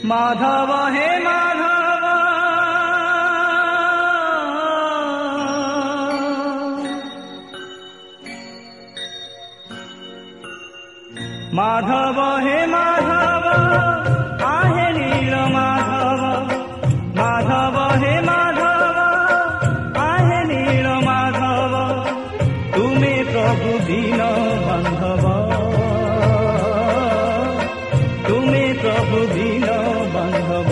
माधव हे माधव माधव हे माधव आहे नील माधव माधव हे माधव आहे नील माधव तुम्हें प्रभु दीन बांधव तुम्हें प्रभु दीन बांधव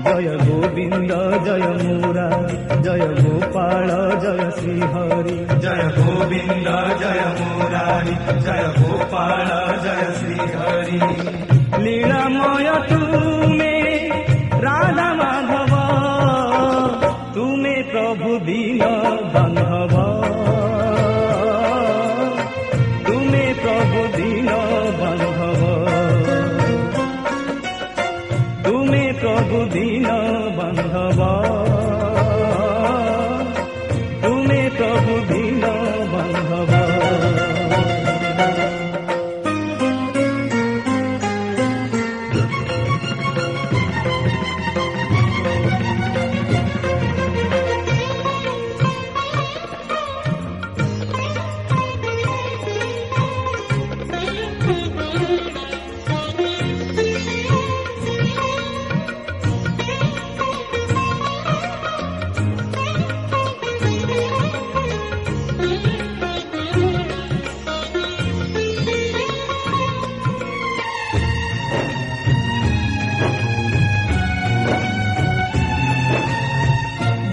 जय गोविंद जय मुरा जय गोपाल जय श्रीहरि जय गोविंद जय मुरारी जय गोपाल जय श्रीहरि लीलामय तुम्हें राधा माधव तुम्हें प्रभु दीन बांधव तुम्हें प्रभु दीन बांधव तुम्हें प्रभु दीन बांधव तुम्हें प्रभु दीन बांधव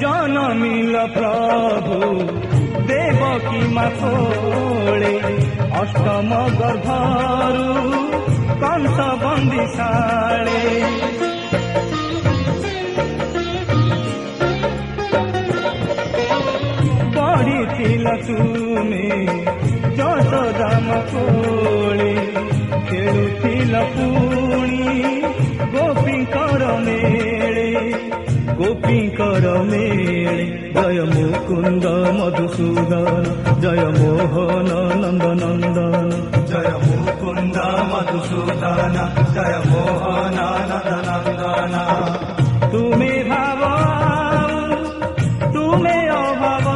जनमिल प्रभु देवकी माथोळे अष्टम गर्भरु कंस बंदिशाळे पढ़िथिल तुमे यशोदाम कोळे खेलुथिल पुणी गोपींकर मेळे गोपींकर मेळे जय मुकुंद मधुसूदन जय मोहन नंद नंदन जय मुकुंद मधुसूदन जय मोहन नंद नंदन तुम्हें भाव तुम्हें अभाव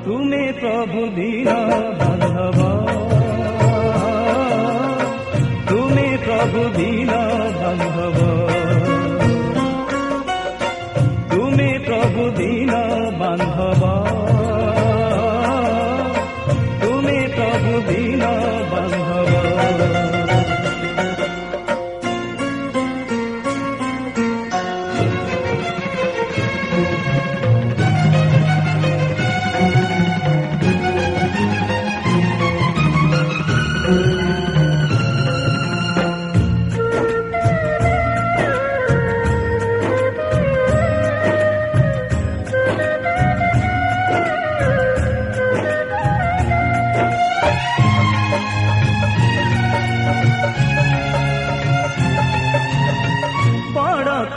तुम्हें प्रभु दीन बांधव तुम्हें प्रभु दीन बांधव तुम्हें प्रभु दीन बांधव तुम्हें प्रभु दीन बांधव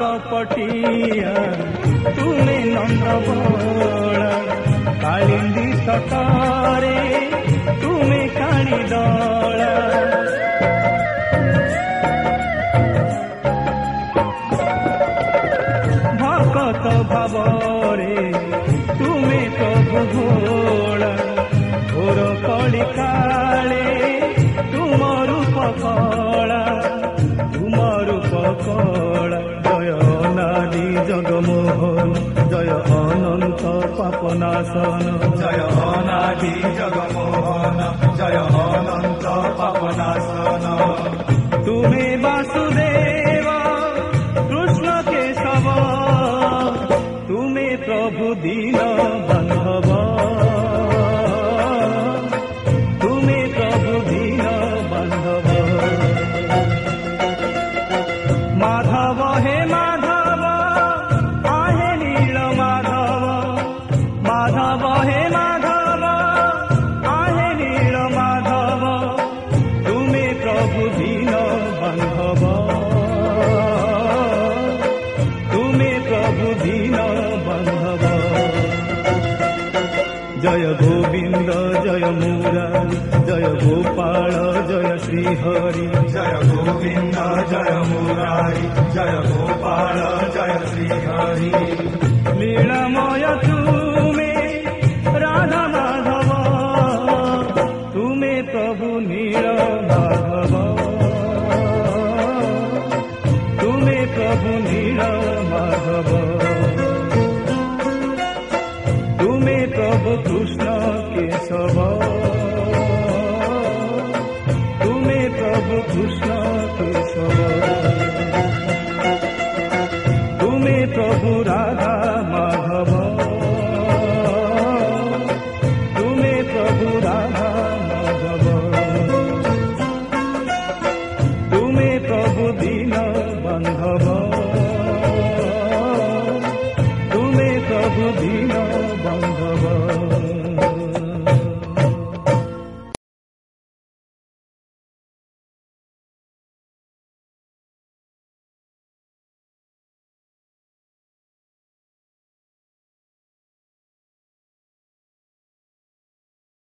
कपटिया तुमे नंदबोला कालिंदी तटरे तुमे काणी दला भक्त भावरे तुमे प्रभु भोला घोर कली काले तुम रूप कला तुम रूप कला जय अनादि जगमोहन जय अनंत पापनाशन जय अनादि जगमोहन जय अनंत पापनाशन तुम्हें वासुदेव कृष्ण केशव तुम्हें प्रभु दीन बांधव तुम्हें प्रभु दीन बांधव माधव हे माधव आहे नील माधव माधव हे माधव आहे नील माधव तुम्हें प्रभु दीन बांधव तुम्हें प्रभु दीन बांधव जय गोविंद जय मुरारी जय गोपाल जय श्रीहरि जय गोविंद जय मुरारी जय गोपाल जय श्रीहरि लीलामय तुम्हें राधा माधव तुम्हें प्रभु नील माधव तुम्हें प्रभु नील माधव तुम्हें प्रभु कृष्ण केशव तुम्हें प्रभु कृष्ण केशव तुम्हें प्रभु राधा माधव तुम्हें प्रभु राधा माधव तुम्हें प्रभु दीन बांधव तुम्हें प्रभु दीन